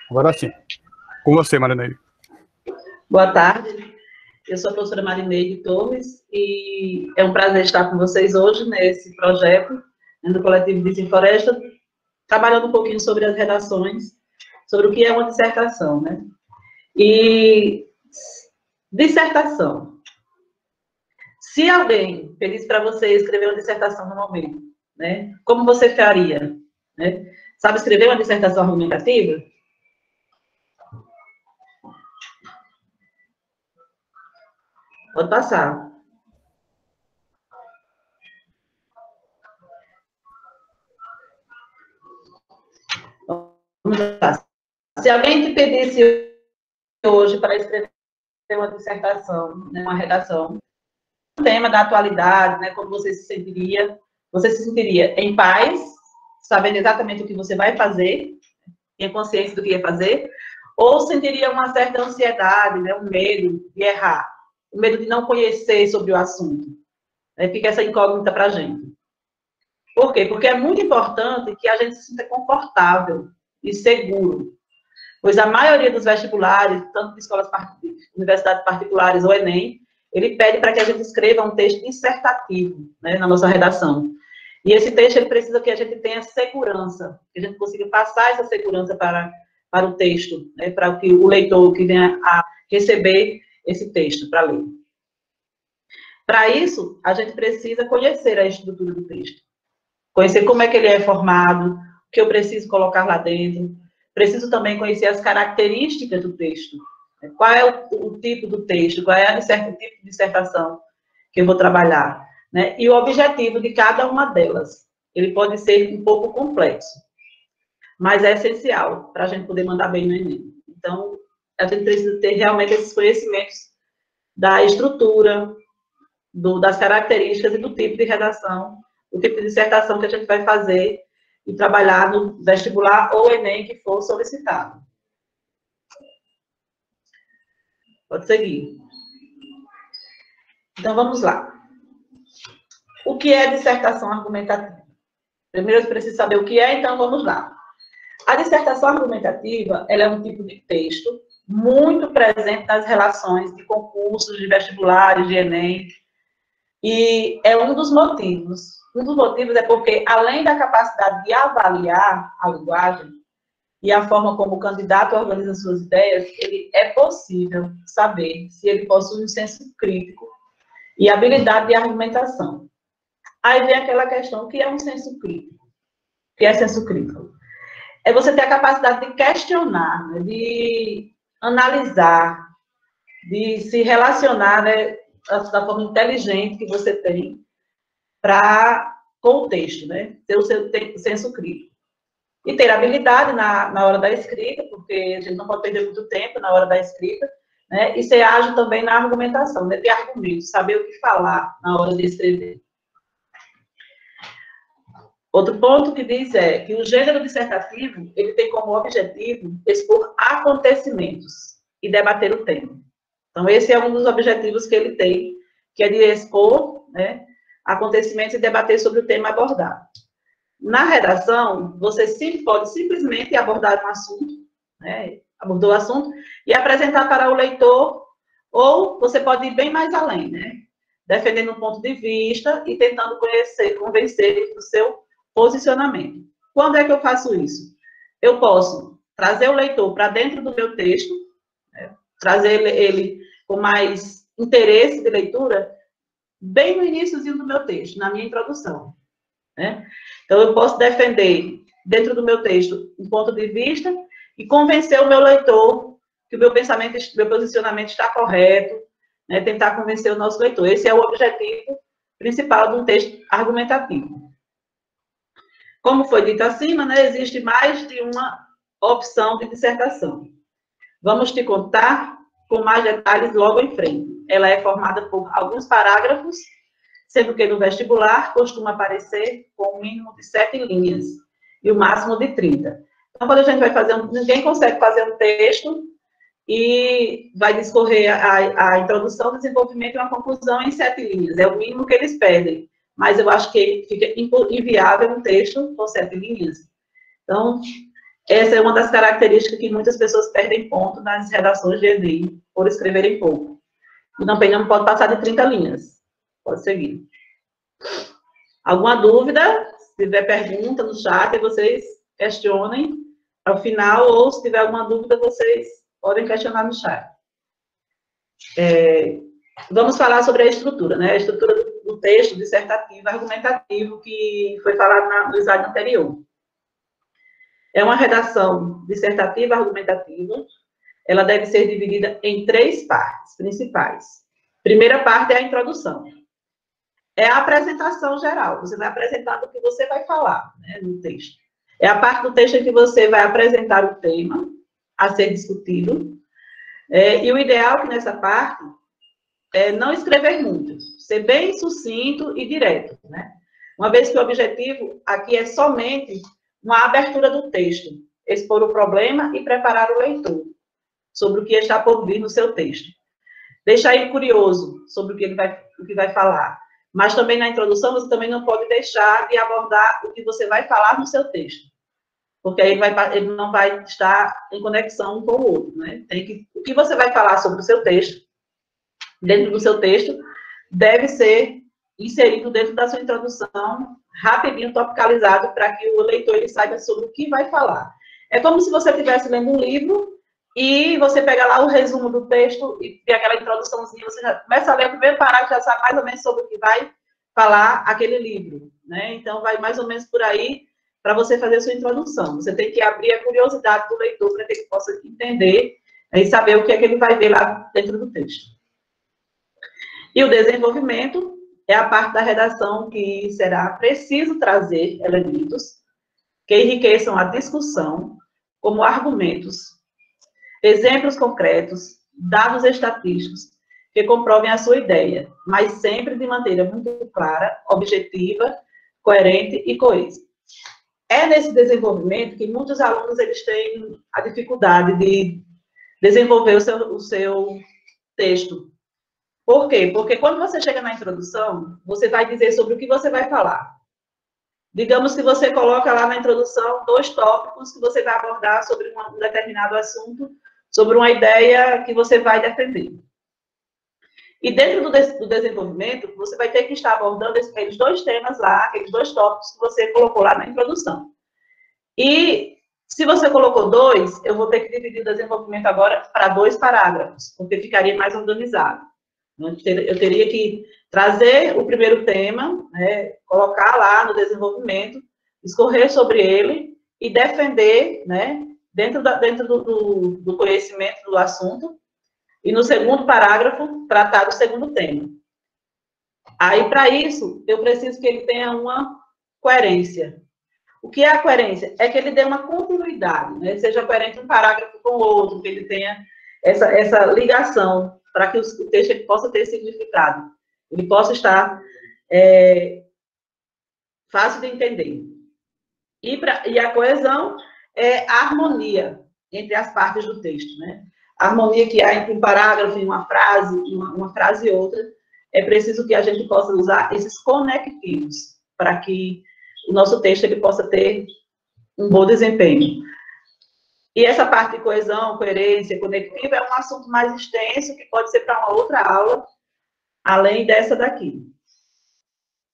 Agora sim. Com você, Marineide. Boa tarde. Eu sou a professora Marineide Torres e é um prazer estar com vocês hoje nesse projeto do Coletivo Desenfloresta, trabalhando um pouquinho sobre as redações, sobre o que é uma dissertação, né? E dissertação. Se alguém pedisse para você escrever uma dissertação no momento, né? Como você faria? Né? Sabe escrever uma dissertação argumentativa? Pode passar. Vamos lá. Se alguém te pedisse hoje para escrever uma dissertação, né, uma redação, um tema da atualidade, né, como você se sentiria? Você se sentiria em paz, sabendo exatamente o que você vai fazer, em consciência do que ia fazer, ou sentiria uma certa ansiedade, né, um medo de errar, o medo de não conhecer sobre o assunto? Fica essa incógnita para a gente. Por quê? Porque é muito importante que a gente se sinta confortável e seguro, pois a maioria dos vestibulares, tanto de escolas universidades particulares ou Enem, ele pede para que a gente escreva um texto dissertativo, né, na nossa redação. E esse texto, ele precisa que a gente tenha segurança, que a gente consiga passar essa segurança para o texto, né, para que o leitor que venha a receber esse texto para ler. Para isso, a gente precisa conhecer a estrutura do texto, conhecer como é que ele é formado, o que eu preciso colocar lá dentro. Preciso também conhecer as características do texto. Qual é o tipo do texto, qual é o tipo de dissertação que eu vou trabalhar, né? E o objetivo de cada uma delas. Ele pode ser um pouco complexo, mas é essencial para a gente poder mandar bem no Enem. Então, a gente precisa ter realmente esses conhecimentos da estrutura, das características e do tipo de redação, o tipo de dissertação que a gente vai fazer e trabalhar no vestibular ou Enem que for solicitado. Pode seguir. Então, vamos lá. O que é dissertação argumentativa? Primeiro, eu preciso saber o que é, então vamos lá. A dissertação argumentativa, ela é um tipo de texto muito presente nas relações de concursos, de vestibulares, de Enem, e é um dos motivos. Um dos motivos é porque, além da capacidade de avaliar a linguagem e a forma como o candidato organiza suas ideias, ele é possível saber se ele possui um senso crítico e habilidade de argumentação. Aí vem aquela questão, que é um senso crítico? O que é senso crítico? É você ter a capacidade de questionar, né, de analisar, de se relacionar, né, da forma inteligente que você tem com o texto, né? Ter o seu senso crítico. E ter habilidade na hora da escrita, porque a gente não pode perder muito tempo na hora da escrita, né? E ser ágil também na argumentação, né? Ter argumentos, saber o que falar na hora de escrever. Outro ponto que diz é que o gênero dissertativo, ele tem como objetivo expor acontecimentos e debater o tema. Então, esse é um dos objetivos que ele tem, que é de expor, né, acontecimentos e debater sobre o tema abordado. Na redação, você pode simplesmente abordar um assunto, né, abordou o assunto, e apresentar para o leitor, ou você pode ir bem mais além, né, defendendo um ponto de vista e tentando convencer do seu posicionamento. Quando é que eu faço isso? Eu posso trazer o leitor para dentro do meu texto, né, trazer ele com mais interesse de leitura, bem no iníciozinho do meu texto, na minha introdução, né? Então, eu posso defender, dentro do meu texto, um ponto de vista e convencer o meu leitor que o meu pensamento, meu posicionamento está correto, né? Tentar convencer o nosso leitor. Esse é o objetivo principal de um texto argumentativo. Como foi dito acima, né, existe mais de uma opção de dissertação. Vamos te contar com mais detalhes logo em frente. Ela é formada por alguns parágrafos, sendo que no vestibular costuma aparecer com um mínimo de 7 linhas e o máximo de 30. Então, quando a gente vai fazer ninguém consegue fazer um texto e vai discorrer a introdução, o desenvolvimento e uma conclusão em 7 linhas. É o mínimo que eles pedem. Mas eu acho que fica inviável um texto com 7 linhas. Então, Essa é uma das características que muitas pessoas perdem ponto nas redações de Enem, por escreverem pouco. E também não pode passar de 30 linhas. Pode seguir. Alguma dúvida? Se tiver pergunta no chat, vocês questionem ao final, ou se tiver alguma dúvida, vocês podem questionar no chat. Vamos falar sobre a estrutura, né? A estrutura do texto dissertativo, argumentativo, que foi falado no slide anterior. É uma redação dissertativa argumentativa. Ela deve ser dividida em 3 partes principais. Primeira parte é a introdução. É a apresentação geral. Você vai apresentar o que você vai falar, né, no texto. É a parte do texto em que você vai apresentar o tema a ser discutido. E o ideal é que nessa parte é não escrever muito, ser bem sucinto e direto, né? Uma vez que o objetivo aqui é somente uma abertura do texto, expor o problema e preparar o leitor sobre o que está por vir no seu texto. Deixar ele curioso sobre o que vai falar. Mas também na introdução, você também não pode deixar de abordar o que você vai falar no seu texto. Porque aí ele não vai estar em conexão um com o outro, né? O que você vai falar sobre o seu texto, dentro do seu texto, deve ser inserido dentro da sua introdução, rapidinho, topicalizado, para que o leitor ele saiba sobre o que vai falar. É como se você estivesse lendo um livro e você pega lá o resumo do texto e tem aquela introduçãozinha, você já começa a ler o primeiro parágrafo, já sabe mais ou menos sobre o que vai falar aquele livro, né? Então, vai mais ou menos por aí para você fazer a sua introdução. Você tem que abrir a curiosidade do leitor para que ele possa entender e saber o que é que ele vai ver lá dentro do texto. E o desenvolvimento é a parte da redação que será preciso trazer elementos que enriqueçam a discussão, como argumentos, exemplos concretos, dados estatísticos, que comprovem a sua ideia, mas sempre de maneira muito clara, objetiva, coerente e coesa. É nesse desenvolvimento que muitos alunos eles têm a dificuldade de desenvolver o seu texto. Por quê? Porque quando você chega na introdução, você vai dizer sobre o que você vai falar. Digamos que você coloca lá na introdução 2 tópicos que você vai abordar sobre um determinado assunto, sobre uma ideia que você vai defender. E dentro do desenvolvimento, você vai ter que estar abordando aqueles 2 temas lá, aqueles 2 tópicos que você colocou lá na introdução. E se você colocou 2, eu vou ter que dividir o desenvolvimento agora para 2 parágrafos, porque ficaria mais organizado. Eu teria que trazer o primeiro tema, né, colocar lá no desenvolvimento, discorrer sobre ele e defender, né, dentro do conhecimento do assunto, e no segundo parágrafo, tratar do segundo tema. Aí, para isso, eu preciso que ele tenha uma coerência. O que é a coerência? É que ele dê uma continuidade, né, seja coerente um parágrafo com o outro, que ele tenha essa ligação, para que o texto ele possa ter significado, ele possa estar fácil de entender. E a coesão é a harmonia entre as partes do texto, né? A harmonia que há entre um parágrafo e uma frase e outra, é preciso que a gente possa usar esses conectivos, para que o nosso texto ele possa ter um bom desempenho. E essa parte de coesão, coerência, conectiva é um assunto mais extenso, que pode ser para uma outra aula, além dessa daqui.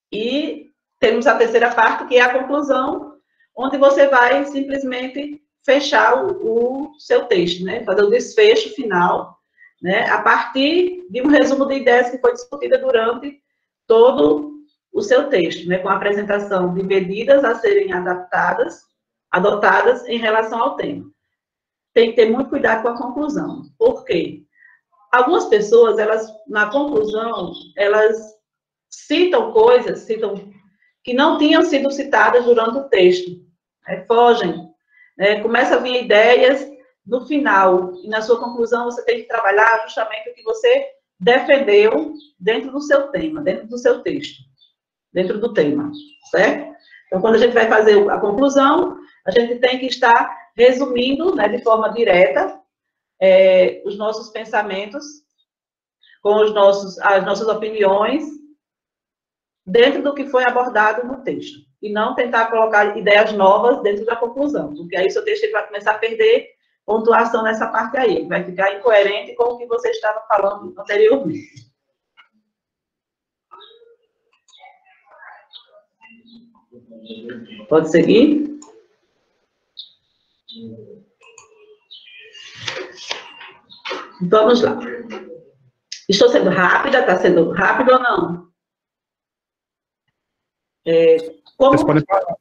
E temos a terceira parte, que é a conclusão, onde você vai simplesmente fechar o seu texto, né? Fazer o desfecho final, né? A partir de um resumo de ideias que foi discutida durante todo o seu texto, né? Com a apresentação de medidas a serem adotadas em relação ao tema. Tem que ter muito cuidado com a conclusão. Por quê? Algumas pessoas, na conclusão, elas citam coisas que não tinham sido citadas durante o texto. Fogem. Começa a vir ideias no final. E na sua conclusão, você tem que trabalhar justamente o que você defendeu dentro do seu tema, dentro do seu texto, dentro do tema, certo? Então, quando a gente vai fazer a conclusão, a gente tem que estar resumindo, né, de forma direta, os nossos pensamentos, com as nossas opiniões, dentro do que foi abordado no texto. e não tentar colocar ideias novas dentro da conclusão, porque aí seu texto vai começar a perder pontuação nessa parte aí, vai ficar incoerente com o que você estava falando anteriormente. Pode seguir? Vamos lá. Estou sendo rápida? Está sendo rápido ou não? Vocês podem falar.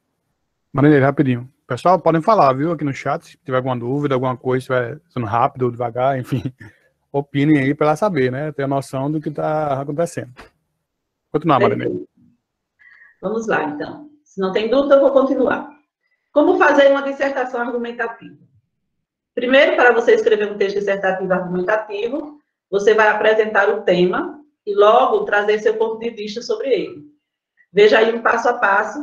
Marineira, rapidinho. Pessoal, podem falar, viu, aqui no chat, se tiver alguma dúvida, alguma coisa, se estiver sendo rápido ou devagar, enfim, opinem aí para ela saber, né, ter a noção do que está acontecendo. Continuar, Marineira. Vamos lá, então. Se não tem dúvida, eu vou continuar. Como fazer uma dissertação argumentativa? Primeiro, para você escrever um texto dissertativo argumentativo, você vai apresentar o tema e logo trazer seu ponto de vista sobre ele. Veja aí um passo a passo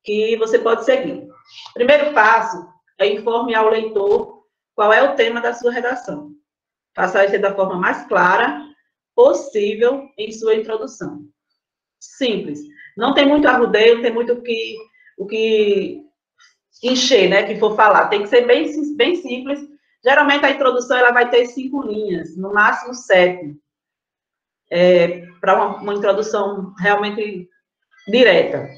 que você pode seguir. Primeiro passo é informe ao leitor qual é o tema da sua redação. Faça isso da forma mais clara possível em sua introdução. Simples. Não tem muito arrudeio, não tem muito o que encher, né, que for falar. Tem que ser bem simples. Geralmente a introdução ela vai ter 5 linhas, no máximo 7. Para uma introdução realmente direta.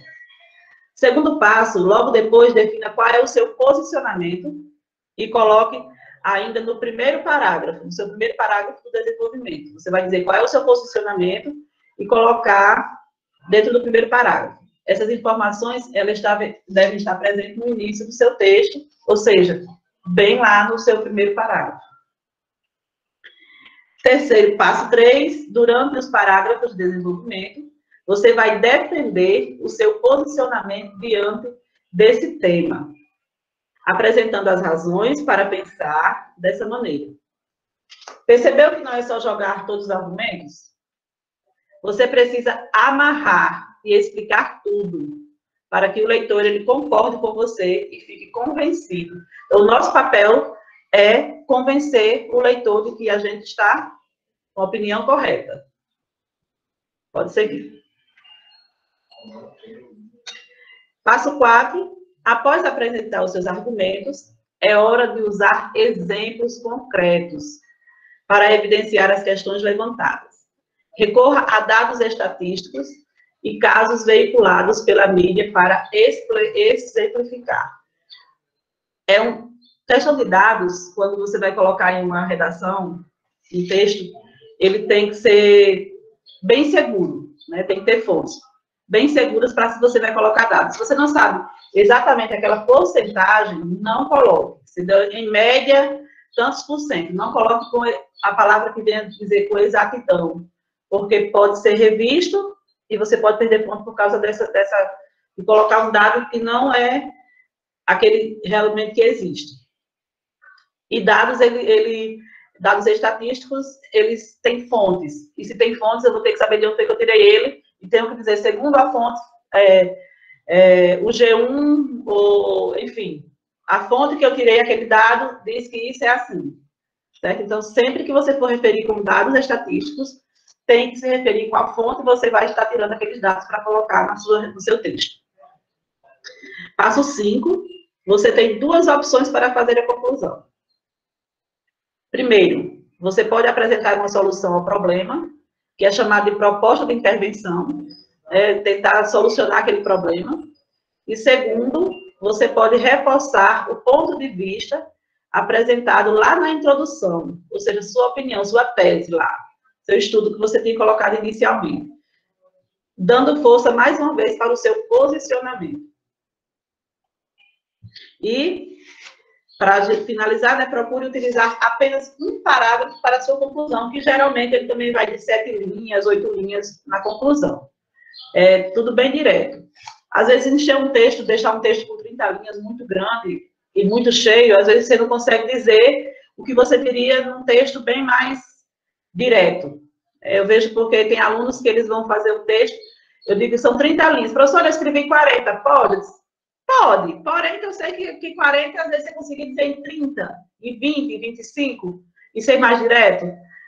Segundo passo, logo depois, defina qual é o seu posicionamento e coloque ainda no primeiro parágrafo, no seu primeiro parágrafo do desenvolvimento. Você vai dizer qual é o seu posicionamento e colocar dentro do primeiro parágrafo. Essas informações, elas devem estar presentes no início do seu texto, ou seja, bem lá no seu primeiro parágrafo. Terceiro, passo 3, durante os parágrafos de desenvolvimento, você vai defender o seu posicionamento diante desse tema, apresentando as razões para pensar dessa maneira. Percebeu que não é só jogar todos os argumentos? Você precisa amarrar e explicar tudo, para que o leitor ele concorde com você e fique convencido. Então, o nosso papel é convencer o leitor de que a gente está com a opinião correta. Pode seguir. Passo 4. Após apresentar os seus argumentos, é hora de usar exemplos concretos para evidenciar as questões levantadas. Recorra a dados estatísticos e casos veiculados pela mídia para exemplificar. Questão de dados, quando você vai colocar em uma redação, um texto, ele tem que ser bem seguro, né? Tem que ter fontes bem seguras para se você vai colocar dados. Se você não sabe exatamente aquela porcentagem, não coloque. Se der, em média, tantos por cento. Não coloque com a palavra que vem dizer com exatidão, porque pode ser revisto e você pode perder ponto por causa de colocar um dado que não é aquele realmente que existe. E dados, dados estatísticos, eles têm fontes. E se tem fontes, eu vou ter que saber de onde foi que eu tirei ele, e tenho que dizer, segundo a fonte, o G1, ou, enfim, a fonte que eu tirei aquele dado diz que isso é assim. Certo? Então, sempre que você for referir com dados estatísticos, tem que se referir com a fonte que você vai estar tirando aqueles dados para colocar no seu texto. Passo 5, você tem 2 opções para fazer a conclusão. Primeiro, você pode apresentar uma solução ao problema, que é chamada de proposta de intervenção, tentar solucionar aquele problema. E segundo, você pode reforçar o ponto de vista apresentado lá na introdução, ou seja, sua opinião, sua tese lá, seu estudo que você tinha colocado inicialmente, dando força, mais uma vez, para o seu posicionamento. E, para finalizar, né, procure utilizar apenas um parágrafo para a sua conclusão, que geralmente ele também vai de 7 linhas, 8 linhas na conclusão. Tudo bem direto. Às vezes, encher um texto, deixar um texto com 30 linhas muito grande e muito cheio, às vezes você não consegue dizer o que você diria num texto bem mais direto. Eu vejo porque tem alunos que eles vão fazer o texto, eu digo que são 30 linhas. Professora, eu escrevi 40, pode? Pode, porém eu sei que 40, às vezes você consegue dizer em 30, em 20, em 25, e ser mais direto.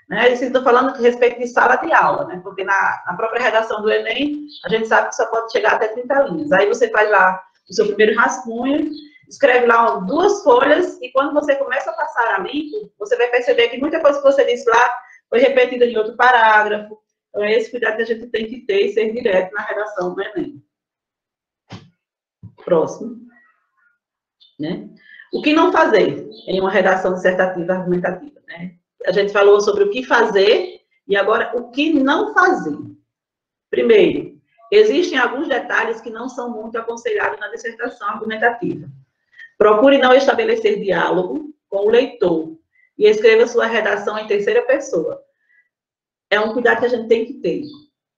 né? Isso estou falando a respeito de sala de aula, né? Porque na própria redação do Enem, a gente sabe que só pode chegar até 30 linhas. Aí você faz lá o seu primeiro rascunho, escreve lá 2 folhas, e quando você começa a passar a limpo, você vai perceber que muita coisa que você disse lá foi repetida em outro parágrafo. Então, é esse cuidado que a gente tem que ter e ser direto na redação do Enem. Próximo. Né? O que não fazer em uma redação dissertativa argumentativa, né? A gente falou sobre o que fazer e agora o que não fazer. Primeiro, existem alguns detalhes que não são muito aconselhados na dissertação argumentativa. Procure não estabelecer diálogo com o leitor e escreva sua redação em terceira pessoa. É um cuidado que a gente tem que ter.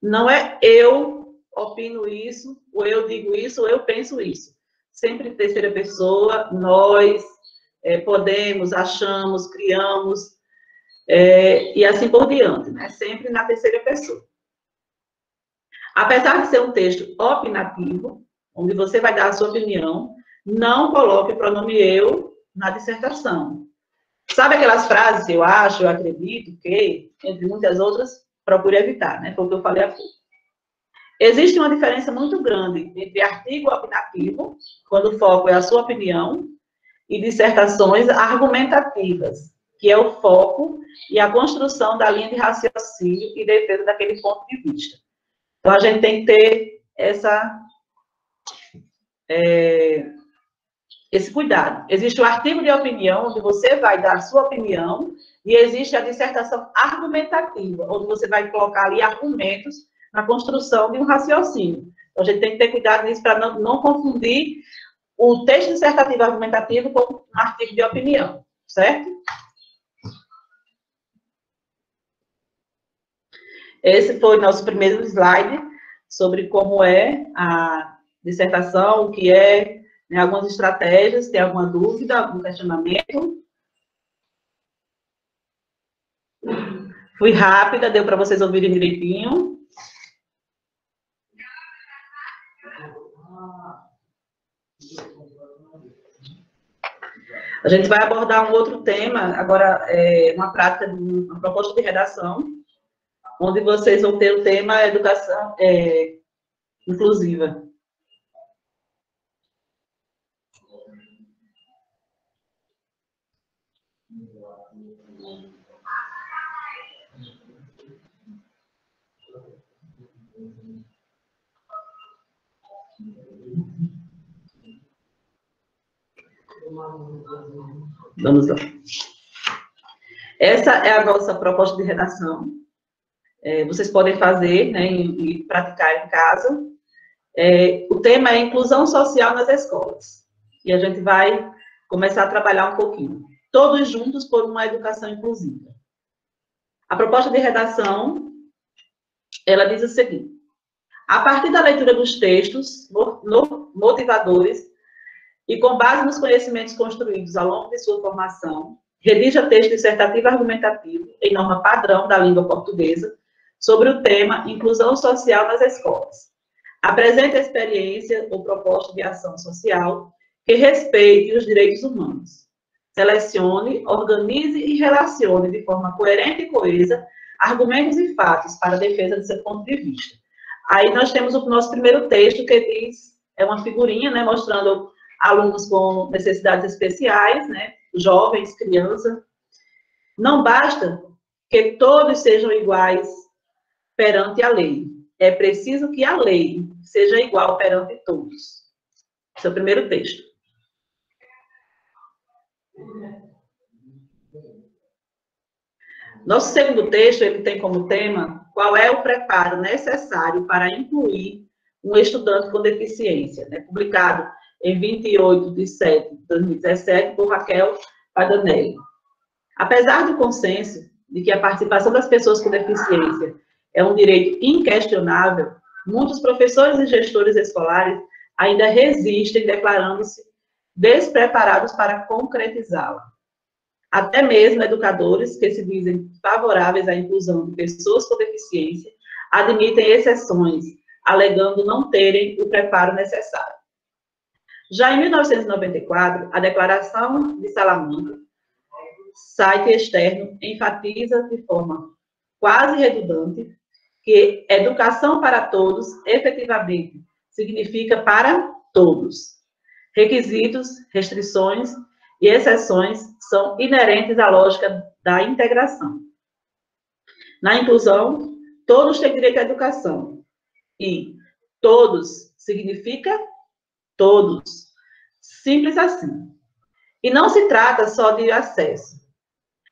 Não é eu opino isso, ou eu digo isso, ou eu penso isso. Sempre terceira pessoa, nós podemos, achamos, criamos, e assim por diante, né? Sempre na terceira pessoa. Apesar de ser um texto opinativo, onde você vai dar a sua opinião, não coloque o pronome eu na dissertação. Sabe aquelas frases, eu acho, eu acredito, que, entre muitas outras, procure evitar, né? Foi o que eu falei há pouco. Existe uma diferença muito grande entre artigo opinativo, quando o foco é a sua opinião, e dissertações argumentativas, que é o foco e a construção da linha de raciocínio e defesa daquele ponto de vista. Então, a gente tem que ter esse cuidado. Existe o artigo de opinião, onde você vai dar a sua opinião, e existe a dissertação argumentativa, onde você vai colocar ali argumentos na construção de um raciocínio. Então, a gente tem que ter cuidado nisso para não confundir o texto dissertativo argumentativo com um artigo de opinião, certo? Esse foi o nosso primeiro slide sobre como é a dissertação, o que é, né, algumas estratégias. Tem alguma dúvida, algum questionamento? Fui rápida, deu para vocês ouvirem direitinho. A gente vai abordar um outro tema, agora, uma prática, uma proposta de redação, onde vocês vão ter o tema educação inclusiva. Vamos lá. Essa é a nossa proposta de redação. Vocês podem fazer, né, e praticar em casa. O tema é inclusão social nas escolas. E a gente vai começar a trabalhar um pouquinho. Todos juntos por uma educação inclusiva. A proposta de redação, ela diz o seguinte: a partir da leitura dos textos motivadores e com base nos conhecimentos construídos ao longo de sua formação, redija texto dissertativo argumentativo em norma padrão da língua portuguesa sobre o tema inclusão social nas escolas. Apresente a experiência ou proposta de ação social que respeite os direitos humanos. Selecione, organize e relacione de forma coerente e coesa argumentos e fatos para a defesa de seu ponto de vista. Aí nós temos o nosso primeiro texto que diz, é uma figurinha, né, mostrando alunos com necessidades especiais, né, jovens, crianças. Não basta que todos sejam iguais perante a lei. É preciso que a lei seja igual perante todos. Esse é o primeiro texto. Nosso segundo texto, ele tem como tema qual é o preparo necessário para incluir um estudante com deficiência, né, publicado em 28 de setembro de 2017 por Raquel Paganelli. Apesar do consenso de que a participação das pessoas com deficiência é um direito inquestionável, muitos professores e gestores escolares ainda resistem, declarando-se despreparados para concretizá-la. Até mesmo educadores que se dizem favoráveis à inclusão de pessoas com deficiência admitem exceções, alegando não terem o preparo necessário. Já em 1994, a Declaração de Salamanca site externo enfatiza de forma quase redundante que educação para todos, efetivamente, significa para todos. Requisitos, restrições e exceções são inerentes à lógica da integração. Na inclusão, todos têm direito à educação. E todos significa todos. Simples assim. E não se trata só de acesso.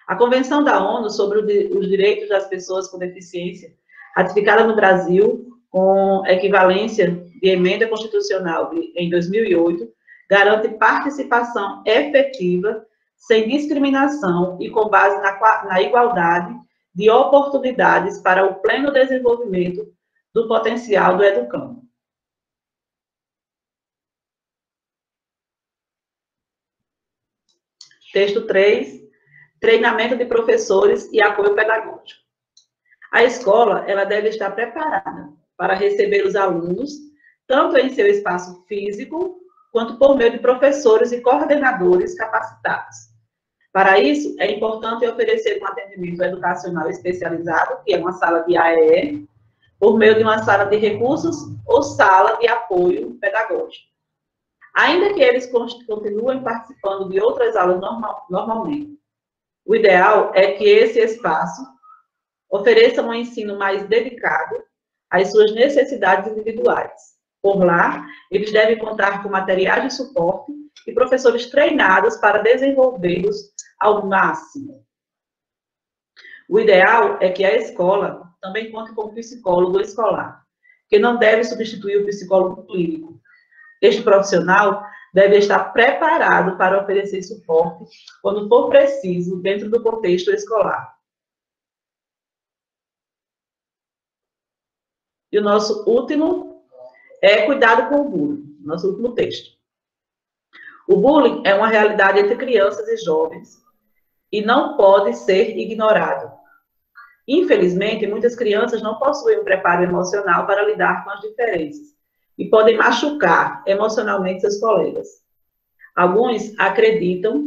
A Convenção da ONU sobre os Direitos das Pessoas com Deficiência, ratificada no Brasil com equivalência de emenda constitucional em 2008, garante participação efetiva, sem discriminação e com base na igualdade de oportunidades para o pleno desenvolvimento do potencial do educando. Texto 3, treinamento de professores e apoio pedagógico. A escola, ela deve estar preparada para receber os alunos, tanto em seu espaço físico, quanto por meio de professores e coordenadores capacitados. Para isso, é importante oferecer um atendimento educacional especializado, que é uma sala de AEE, por meio de uma sala de recursos ou sala de apoio pedagógico. Ainda que eles continuem participando de outras aulas normalmente. O ideal é que esse espaço ofereça um ensino mais dedicado às suas necessidades individuais. Por lá, eles devem contar com materiais de suporte e professores treinados para desenvolvê-los ao máximo. O ideal é que a escola também conte com um psicólogo escolar, que não deve substituir o psicólogo clínico. Este profissional deve estar preparado para oferecer suporte quando for preciso dentro do contexto escolar. E o nosso último é cuidado com o bullying, nosso último texto. O bullying é uma realidade entre crianças e jovens e não pode ser ignorado. Infelizmente, muitas crianças não possuem um preparo emocional para lidar com as diferenças e podem machucar emocionalmente seus colegas. Alguns acreditam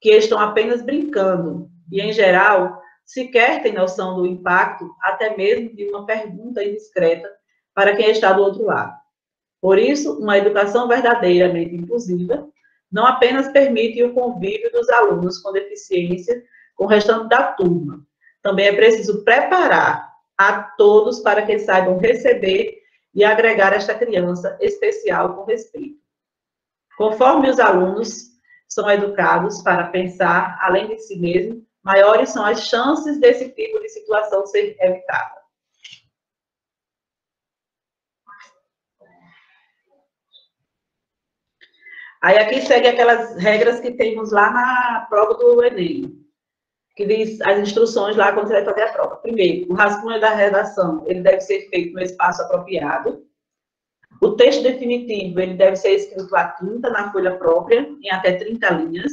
que estão apenas brincando e, em geral, sequer têm noção do impacto, até mesmo de uma pergunta indiscreta para quem está do outro lado. Por isso, uma educação verdadeiramente inclusiva não apenas permite o convívio dos alunos com deficiência com o restante da turma, também é preciso preparar a todos para que saibam receber e agregar esta criança especial com respeito. Conforme os alunos são educados para pensar além de si mesmos, maiores são as chances desse tipo de situação ser evitada. Aí aqui segue aquelas regras que temos lá na prova do Enem, que diz as instruções lá quando você vai fazer a prova. Primeiro, o rascunho da redação, ele deve ser feito no espaço apropriado. O texto definitivo, ele deve ser escrito à tinta, na folha própria, em até 30 linhas.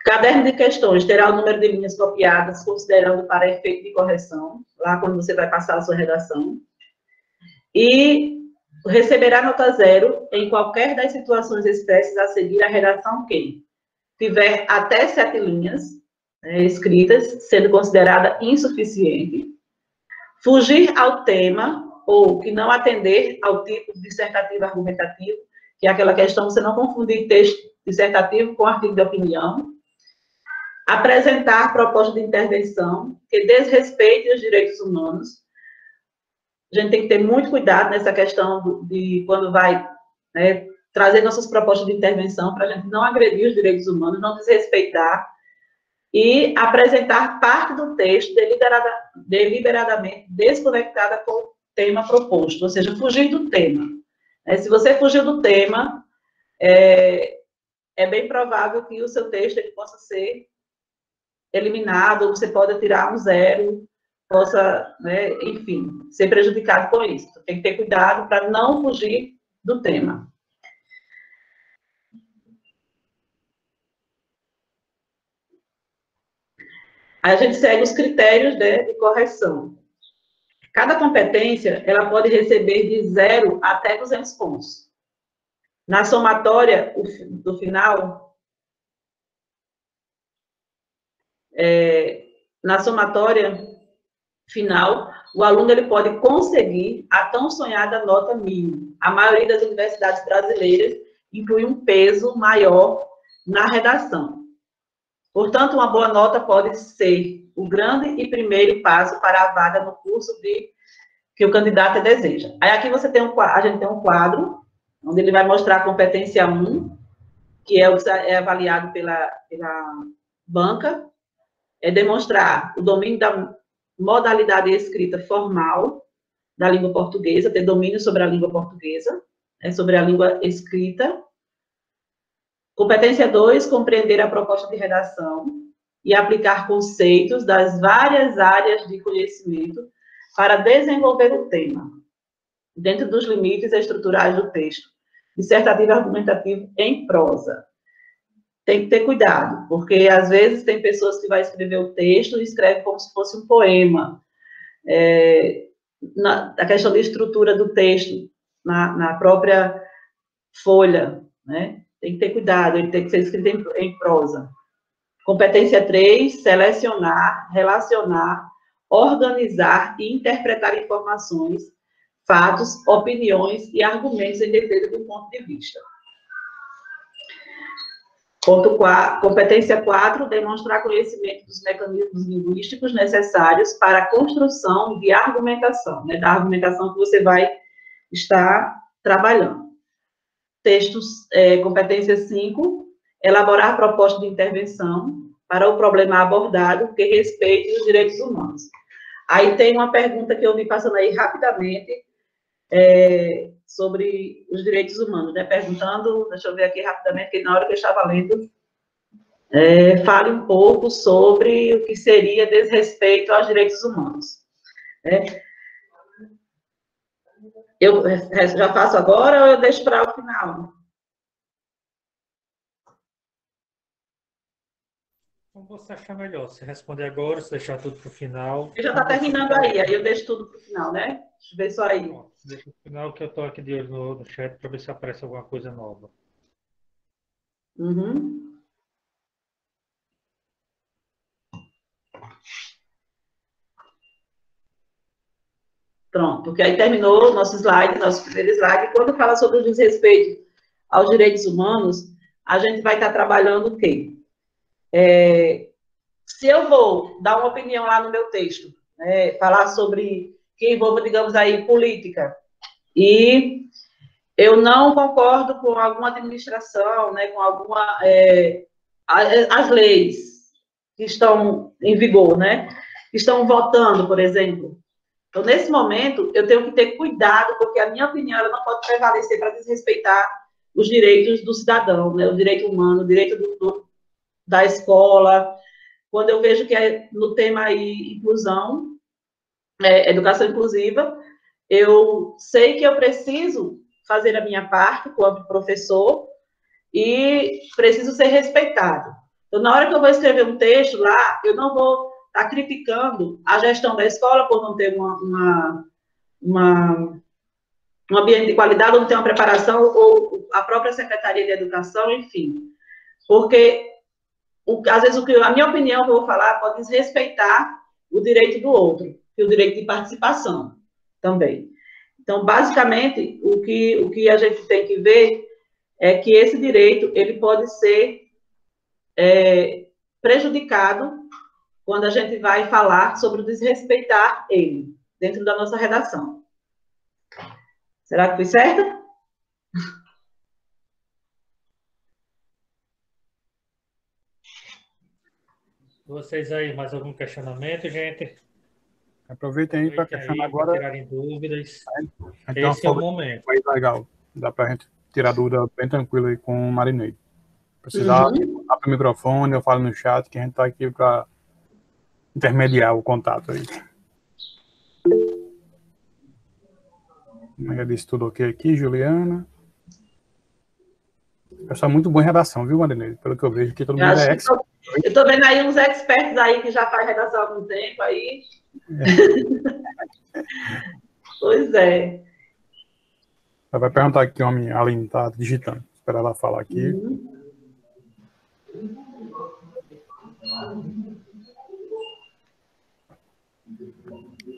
Caderno de questões terá o número de linhas copiadas, considerando para efeito de correção, lá quando você vai passar a sua redação. E receberá nota 0 em qualquer das situações expressas a seguir a redação que tiver até 7 linhas escritas, sendo considerada insuficiente. Fugir ao tema ou que não atender ao tipo dissertativo argumentativo, que é aquela questão de você não confundir texto dissertativo com artigo de opinião. Apresentar proposta de intervenção que desrespeite os direitos humanos. A gente tem que ter muito cuidado nessa questão de quando vai trazer nossas propostas de intervenção para a gente não agredir os direitos humanos, não desrespeitar, e apresentar parte do texto deliberadamente desconectada com o tema proposto, ou seja, fugir do tema. Se você fugir do tema, é bem provável que o seu texto ele possa ser eliminado, ou você pode tirar um 0, possa, enfim, ser prejudicado com isso. Tem que ter cuidado para não fugir do tema. Aí a gente segue os critérios de correção. Cada competência, ela pode receber de 0 até 200 pontos. Na somatória do final, na somatória final, o aluno ele pode conseguir a tão sonhada nota mínima. A maioria das universidades brasileiras inclui um peso maior na redação. Portanto, uma boa nota pode ser o grande e primeiro passo para a vaga no curso que o candidato deseja. Aí aqui a gente tem um quadro, onde ele vai mostrar a competência 1, que é avaliado pela banca, é demonstrar o domínio da modalidade escrita formal da língua portuguesa, ter domínio sobre a língua portuguesa, sobre a língua escrita. Competência 2, compreender a proposta de redação e aplicar conceitos das várias áreas de conhecimento para desenvolver o tema, dentro dos limites estruturais do texto, dissertativo e argumentativo em prosa. Tem que ter cuidado, porque às vezes tem pessoas que vão escrever o texto e escreve como se fosse um poema. A questão da estrutura do texto, na própria folha, né? Tem que ter cuidado, ele tem que ser escrito em prosa. Competência 3, selecionar, relacionar, organizar e interpretar informações, fatos, opiniões e argumentos em defesa do ponto de vista. Competência 4, demonstrar conhecimento dos mecanismos linguísticos necessários para a construção de argumentação, né, da argumentação que você vai estar trabalhando. Competência 5, elaborar proposta de intervenção para o problema abordado que respeite os direitos humanos. Aí tem uma pergunta que eu vi passando aí rapidamente, sobre os direitos humanos, né? Perguntando, deixa eu ver aqui rapidamente, que na hora que eu estava lendo, fale um pouco sobre o que seria desrespeito aos direitos humanos. Eu já faço agora ou eu deixo para o final? Como você achar melhor, se responder agora, se deixar tudo para o final. Já está terminando aí eu deixo tudo para o final, né? Deixa eu ver só aí. Pronto, deixa para o final que eu estou aqui de olho no chat para ver se aparece alguma coisa nova. Uhum. Pronto, porque aí terminou o nosso slide, nosso primeiro slide. Quando fala sobre o desrespeito aos direitos humanos, a gente vai estar trabalhando o quê? Se eu vou dar uma opinião lá no meu texto, falar sobre que envolva, digamos aí, política, e eu não concordo com alguma administração, né, com alguma... as leis que estão em vigor, né, que estão votando, por exemplo. Então, nesse momento, eu tenho que ter cuidado, porque a minha opinião ela não pode prevalecer para desrespeitar os direitos do cidadão, né, o direito humano, o direito da escola. Quando eu vejo que no tema aí, inclusão, educação inclusiva, eu sei que eu preciso fazer a minha parte como professor e preciso ser respeitado. Então, na hora que eu vou escrever um texto lá, eu não vou estar criticando a gestão da escola por não ter um ambiente de qualidade, ou não ter uma preparação, ou a própria Secretaria de Educação, enfim. Porque, às vezes, a minha opinião que eu vou falar pode desrespeitar o direito do outro, e o direito de participação também. Então, basicamente, o que a gente tem que ver é que esse direito ele pode ser prejudicado quando a gente vai falar sobre o desrespeitar ele, dentro da nossa redação. Será que foi certo? Vocês aí, mais algum questionamento, gente? Aproveitem aí para questionar agora. Tirarem dúvidas. Então, esse é o momento. Foi legal. Dá para a gente tirar dúvida bem tranquilo aí com o Marinei. Precisar abrir o microfone, eu falo no chat, que a gente está aqui para intermediar o contato aí. Já disse tudo ok aqui, Juliana. Pessoal, muito bom em redação, viu, Marinei? Pelo que eu vejo aqui, todo mundo é expert. Eu estou vendo aí uns experts aí que já faz redação há algum tempo aí. Pois é. Ela vai perguntar aqui, a Aline está digitando. Espera ela falar aqui.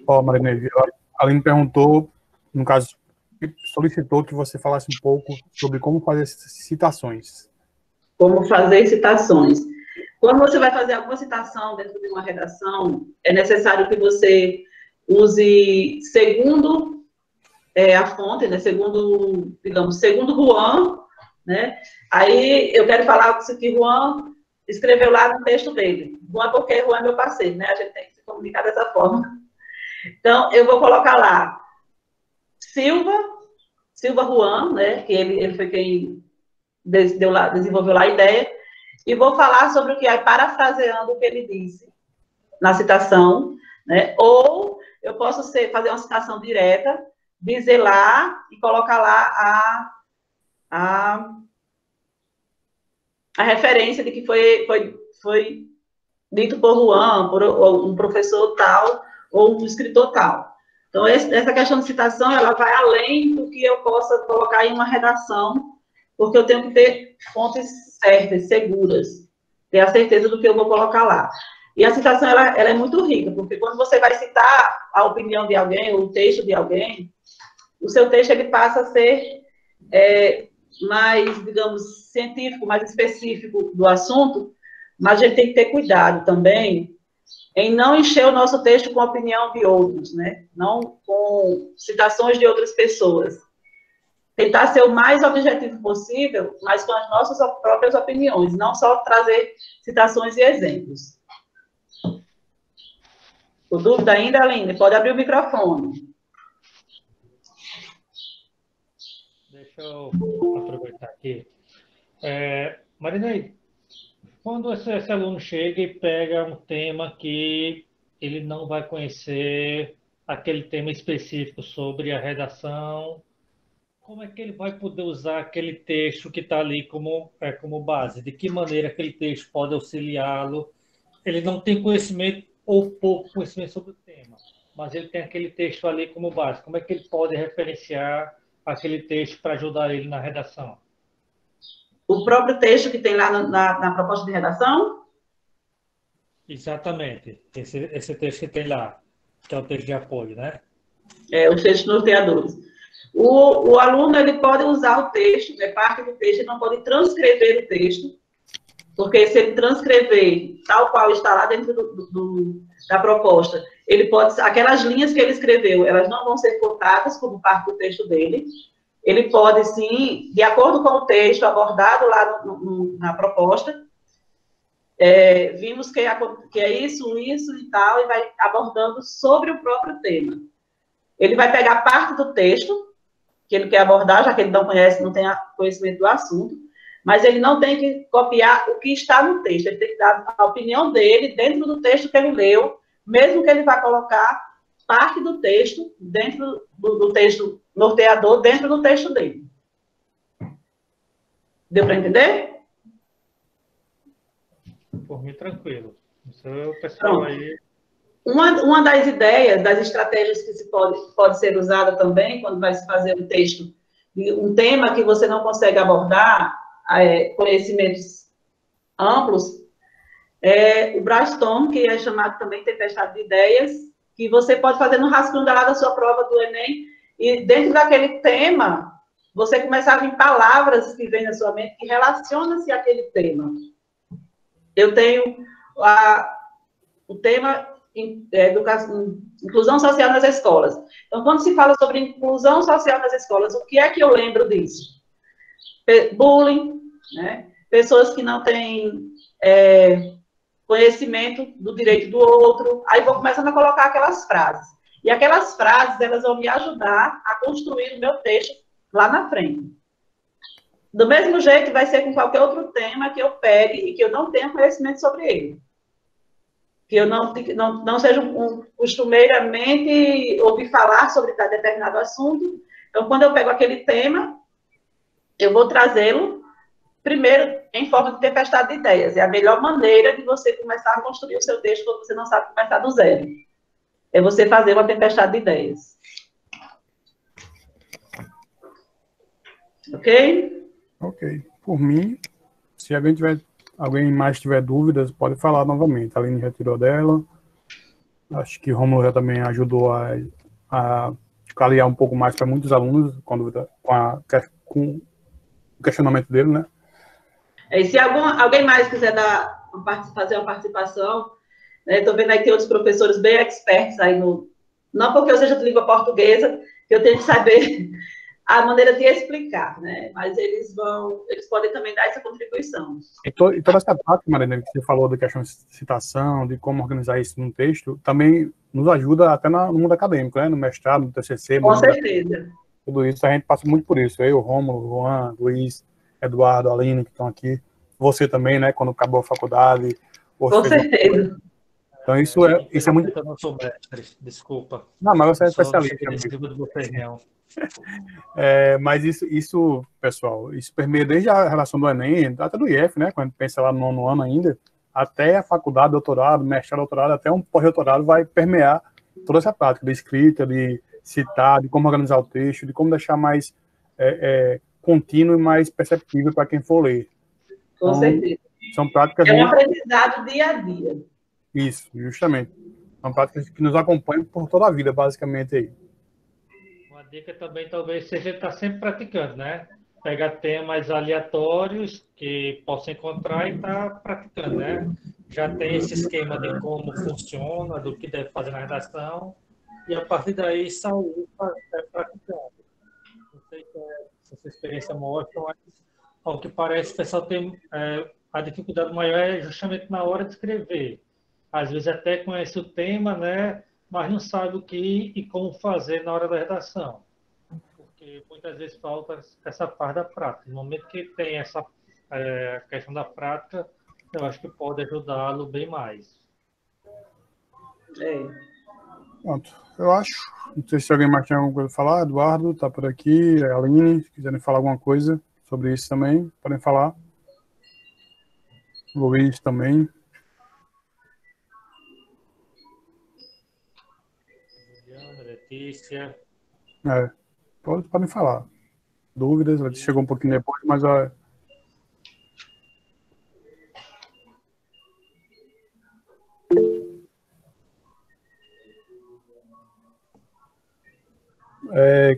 Ó, Marinês, a Aline perguntou, no caso, solicitou que você falasse um pouco sobre como fazer citações. Como fazer citações. Quando você vai fazer alguma citação dentro de uma redação, é necessário que você use segundo a fonte, né? Segundo, digamos, segundo Juan, né? Aí eu quero falar que Juan escreveu lá no texto dele. Juan, porque Juan é meu parceiro, né? A gente tem que se comunicar dessa forma. Então, eu vou colocar lá Silva Juan, né? Que ele foi quem desenvolveu lá a ideia, e vou falar sobre o que é, parafraseando o que ele disse na citação, né? Ou eu posso fazer uma citação direta, dizer lá e colocar lá a referência de que foi dito por Juan, por um professor tal, ou um escritor tal. Então, essa questão de citação, ela vai além do que eu possa colocar em uma redação, porque eu tenho que ter fontes certas, seguras, ter a certeza do que eu vou colocar lá. E a citação, ela é muito rica, porque quando você vai citar a opinião de alguém, ou o texto de alguém, o seu texto, ele passa a ser mais, digamos, científico, mais específico do assunto, mas a gente tem que ter cuidado também em não encher o nosso texto com a opinião de outros, né? Não com citações de outras pessoas. Tentar ser o mais objetivo possível, mas com as nossas próprias opiniões, não só trazer citações e exemplos. Com dúvida ainda, Aline? Pode abrir o microfone. Deixa eu aproveitar aqui. Marinei, quando esse aluno chega e pega um tema que ele não vai conhecer, aquele tema específico sobre a redação, como é que ele vai poder usar aquele texto que está ali como base? De que maneira aquele texto pode auxiliá-lo? Ele não tem conhecimento ou pouco conhecimento sobre o tema, mas ele tem aquele texto ali como base. Como é que ele pode referenciar aquele texto para ajudar ele na redação? O próprio texto que tem lá na proposta de redação? Exatamente. Esse texto que tem lá, que é o texto de apoio, né? Os textos norteadores. O aluno, ele pode usar o texto, parte do texto, ele não pode transcrever o texto, porque se ele transcrever tal qual está lá dentro da proposta, ele pode, aquelas linhas que ele escreveu, elas não vão ser cortadas como parte do texto dele. Ele pode, sim, de acordo com o texto abordado lá na proposta, vimos que é isso e tal, e vai abordando sobre o próprio tema. Ele vai pegar parte do texto que ele quer abordar, já que ele não conhece, não tem conhecimento do assunto, mas ele não tem que copiar o que está no texto, ele tem que dar a opinião dele dentro do texto que ele leu, mesmo que ele vá colocar parte do texto dentro do texto norteador, dentro do texto dele. Deu para entender? Por mim, tranquilo. Isso é o pessoal aí. Uma das ideias, das estratégias que pode ser usada também, quando vai se fazer um texto, um tema que você não consegue abordar, conhecimentos amplos, o brainstorm, que é chamado também tempestade de ideias, que você pode fazer no rascunho lá da sua prova do Enem, e dentro daquele tema, você começar a vir palavras que vêm na sua mente que relacionam-se àquele tema. Eu tenho o tema inclusão social nas escolas. Então, quando se fala sobre inclusão social nas escolas, o que é que eu lembro disso? Bullying, né? Pessoas que não têm conhecimento do direito do outro. Aí vou começando a colocar aquelas frases. E aquelas frases, elas vão me ajudar a construir o meu texto lá na frente. Do mesmo jeito, vai ser com qualquer outro tema que eu pegue e que eu não tenha conhecimento sobre ele. Que eu não seja costumeiramente ouvir falar sobre determinado assunto. Então, quando eu pego aquele tema, eu vou trazê-lo, primeiro, em forma de tempestade de ideias. É a melhor maneira de você começar a construir o seu texto quando você não sabe começar do zero. É você fazer uma tempestade de ideias. Ok? Ok. Por mim, se alguém mais tiver dúvidas, pode falar novamente. A Aline retirou dela. Acho que o Romulo já também ajudou a clarear um pouco mais para muitos alunos com o questionamento dele, né? E se alguém mais quiser fazer uma participação, estou vendo aí que tem outros professores bem experts aí não porque eu seja de língua portuguesa, que eu tenho que saber a maneira de explicar, né? Mas eles podem também dar essa contribuição. E toda essa parte, Marina, que você falou da questão de citação, de como organizar isso num texto, também nos ajuda até no mundo acadêmico, né? No mestrado, no TCC. Com certeza. Tudo isso, a gente passa muito por isso. Eu, Rômulo, Juan, Luiz, Eduardo, Aline, que estão aqui. Você também, né? Quando acabou a faculdade. Com certeza. Então, isso é muito... Eu não sou mestre, desculpa. Não, mas você é especialista. Mas isso, pessoal, isso permeia desde a relação do Enem, até do IF, né? Quando a gente pensa lá no 9º ano ainda, até a faculdade, doutorado, mestrado, doutorado, até um pós-doutorado vai permear toda essa prática de escrita, de citar, de como organizar o texto, de como deixar mais contínuo e mais perceptível para quem for ler. Com certeza. São práticas... É um aprendizado dia a dia. Isso, justamente. São práticas que nos acompanham por toda a vida, basicamente, aí. Uma dica também talvez seja estar sempre praticando, né? Pegar temas aleatórios que possa encontrar e estar praticando, né? Já tem esse esquema de como funciona, do que deve fazer na redação, e a partir daí sair praticando. Não sei se essa experiência mostra, mas ao que parece, o pessoal tem a dificuldade maior é justamente na hora de escrever. Às vezes até conhece o tema, né? Mas não sabe o que e como fazer na hora da redação. Porque muitas vezes falta essa parte da prática. No momento que tem essa questão da prática, eu acho que pode ajudá-lo bem mais. Pronto, eu acho. Não sei se alguém mais tem alguma coisa a falar. Eduardo está por aqui, a Aline, se quiserem falar alguma coisa sobre isso também, podem falar. Luiz também. Letícia. Podem falar. Dúvidas, ela chegou um pouquinho depois, mas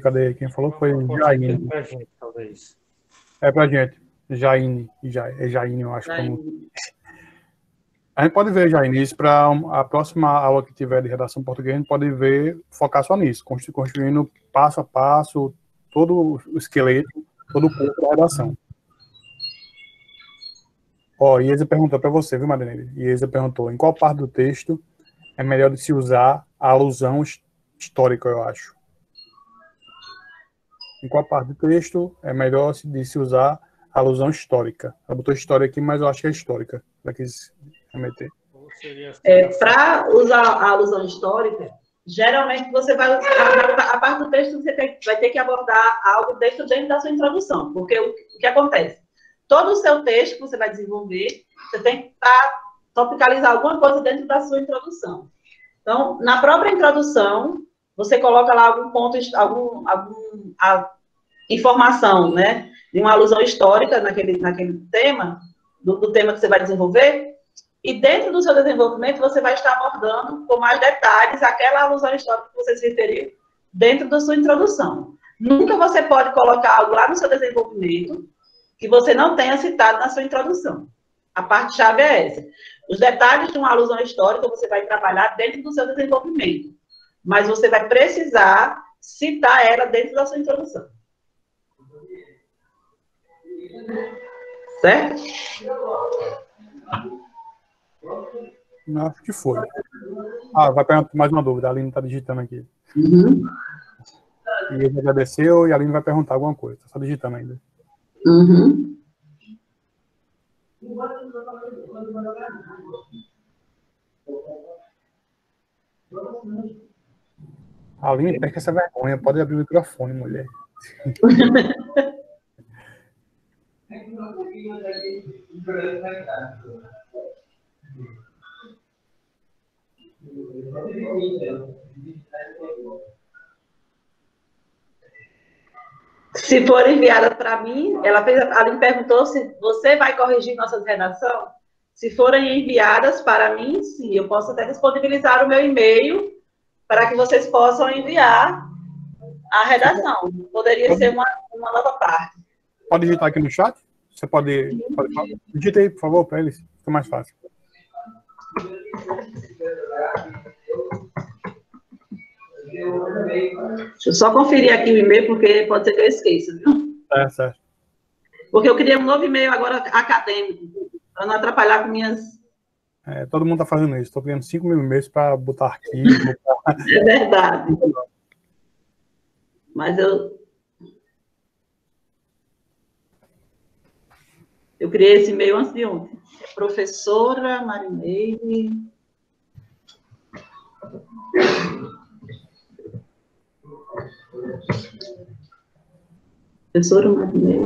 cadê? Quem falou foi Jaine. Pra gente, talvez. Pra gente. Jaine, eu acho. A gente pode ver, Jaine, isso para a próxima aula que tiver de redação portuguesa, a gente pode focar só nisso, construindo passo a passo todo o esqueleto, todo o corpo da redação. Iesa perguntou para você, viu, Marineira? Iesa perguntou, em qual parte do texto é melhor de se usar a alusão histórica, eu acho? Em qual parte do texto é melhor de se usar a alusão histórica? Ela botou história aqui, mas eu acho que é histórica. Ela quis remeter. Para usar a alusão histórica, geralmente você vai usar, a parte do texto você vai ter que abordar algo dentro da sua introdução, porque o que acontece? Todo o seu texto que você vai desenvolver, você tem que topicalizar alguma coisa dentro da sua introdução. Então, na própria introdução, você coloca lá algum ponto, alguma informação, né, de uma alusão histórica naquele tema, do tema que você vai desenvolver, e dentro do seu desenvolvimento você vai estar abordando com mais detalhes aquela alusão histórica que você se referiu dentro da sua introdução. Nunca você pode colocar algo lá no seu desenvolvimento que você não tenha citado na sua introdução. A parte-chave é essa. Os detalhes de uma alusão histórica você vai trabalhar dentro do seu desenvolvimento, mas você vai precisar citar ela dentro da sua introdução. Certo? Acho que foi. Vai perguntar mais uma dúvida. A Aline está digitando aqui. E ele agradeceu e a Aline vai perguntar alguma coisa. Está só digitando ainda. Aline, perca essa vergonha. Pode abrir o microfone, mulher. Se for enviada para mim, a Aline perguntou se você vai corrigir nossas redações. se forem enviadas para mim, sim, eu posso até disponibilizar o meu e-mail para que vocês possam enviar a redação. Poderia ser uma nova parte. Pode digitar aqui no chat? Você pode falar? Digita aí, por favor, para eles. Fica mais fácil. Deixa eu só conferir aqui o e-mail, porque pode ser que eu esqueça, viu? Certo. Porque eu criei um novo e-mail agora acadêmico, para não atrapalhar com minhas... Todo mundo está fazendo isso. Estou criando 5 mil e-mails para botar arquivo. É verdade. Mas eu criei esse e-mail antes de ontem. Professora Marineide. Professora Marineide.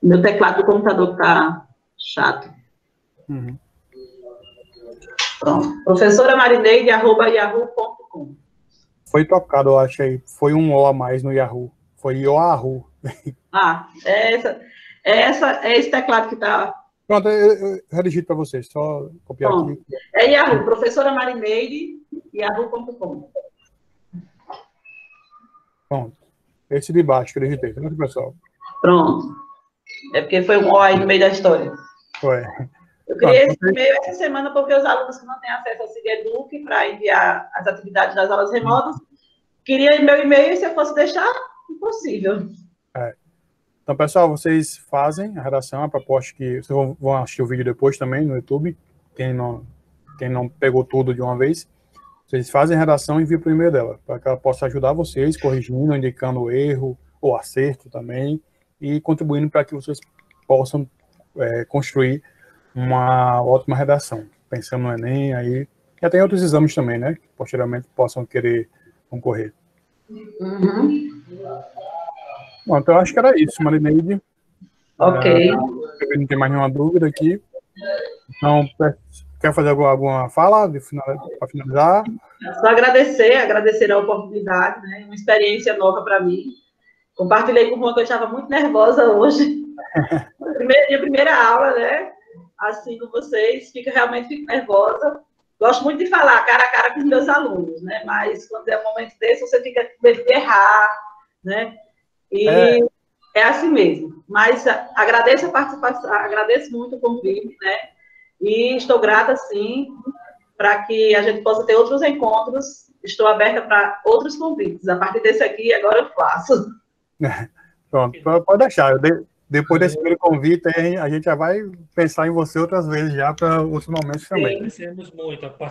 Meu teclado do computador está chato. Uhum. Pronto. Professora Marineide@yahoo.com. Foi tocado, eu acho aí. Foi um O a mais no Yahoo. Foi Yahoo. É esse teclado que está... Pronto, eu redigito para vocês. Só copiar aqui. É Yahoo. Professora Marineide, yahoo.com. Pronto. Esse de baixo que eu digitei. Tá vendo, pessoal? Pronto. É porque foi um O aí no meio da história. Foi. Eu criei esse e-mail essa semana porque os alunos que não têm acesso ao SIGEDUC para enviar as atividades das aulas remotas, queriam meu e-mail e se eu fosse deixar, impossível. Então, pessoal, vocês fazem a redação, a proposta que vocês vão assistir o vídeo depois também no YouTube, quem não pegou tudo de uma vez, vocês fazem a redação e enviam para o e-mail dela, para que ela possa ajudar vocês, corrigindo, indicando o erro ou acerto também, e contribuindo para que vocês possam construir uma ótima redação, pensando no Enem, aí, e até em outros exames também, né, que posteriormente possam querer concorrer. Uhum. Bom, então eu acho que era isso, Marineide. Ok. Não tem mais nenhuma dúvida aqui. Então, quer fazer alguma fala para finalizar? Só agradecer a oportunidade, né, uma experiência nova para mim. Compartilhei com o Juan que eu estava muito nervosa hoje. Minha primeira aula, né? Assim com vocês, realmente fico nervosa. Gosto muito de falar cara a cara com os meus alunos, né? Mas quando é um momento desse, você fica com medo de errar, né? E é assim mesmo. Mas agradeço a participação, agradeço muito o convite, né? E estou grata, sim, para que a gente possa ter outros encontros. Estou aberta para outros convites. A partir desse aqui, agora eu faço. Pronto, pode deixar. Depois desse primeiro convite, a gente já vai pensar em você outras vezes já para outros momentos também. Agradecemos muito a participação.